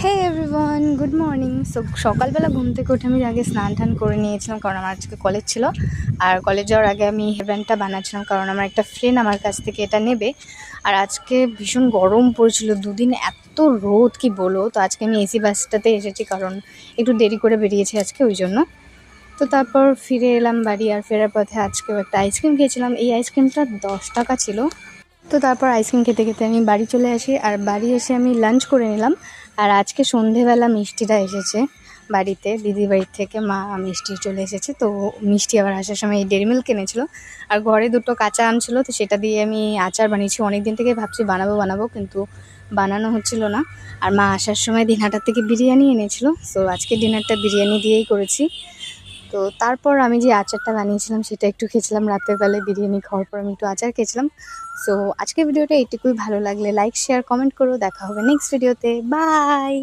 হে everyone, good morning. সকালবেলা ঘুম থেকে উঠে আমি আগে স্নান টান করে নিয়েছিলাম, কারণ আমার আজকে কলেজ ছিল। আর কলেজ যাওয়ার আগে আমি হেয়ার ব্যান্ডটা বানাচ্ছিলাম, কারণ আমার একটা ফ্রেন্ড আমার কাছ থেকে এটা নেবে। আর আজকে ভীষণ গরম পড়ছিল, দুদিন এত রোদ কি বলো। তো আজকে আমি এসি বাসটাতে এসেছি, কারণ একটু দেরি করে বেরিয়েছি আজকে, ওই জন্য। তো তারপর ফিরে এলাম বাড়ি, আর ফেরার পথে আজকেও একটা আইসক্রিম খেয়েছিলাম। এই আইসক্রিমটা 10 টাকা ছিল। তো তারপর আইসক্রিম খেতে খেতে আমি বাড়ি চলে আসি, আর বাড়ি এসে আমি লাঞ্চ করে নিলাম। আর আজকে সন্ধেবেলা মিষ্টিটা এসেছে বাড়িতে, দিদির বাড়ির থেকে মা মিষ্টি চলে এসেছে। তো মিষ্টি আবার আসার সময় এই ডেয়ারি মিল্ক কিনেছিল, আর ঘরে দুটো কাঁচা আম ছিল, তো সেটা দিয়ে আমি আচার বানিয়েছি। অনেক দিন থেকে ভাবছি বানাবো, কিন্তু বানানো হচ্ছিল না। আর মা আসার সময় দিনহাটার থেকে বিরিয়ানি এনেছিল, সো আজকে ডিনারটা বিরিয়ানি দিয়েই করেছি। তো তারপর আমি যে আচারটা বানিয়েছিলাম সেটা একটু খেয়েছিলাম রাতের বেলায়। বিরিয়ানি খাওয়ার পর আমি একটু আচার খেয়েছিলাম। সো আজকের ভিডিওটা এইটুকুই। ভালো লাগলে লাইক, শেয়ার, কমেন্ট করো। দেখা হবে নেক্সট ভিডিওতে। বাই।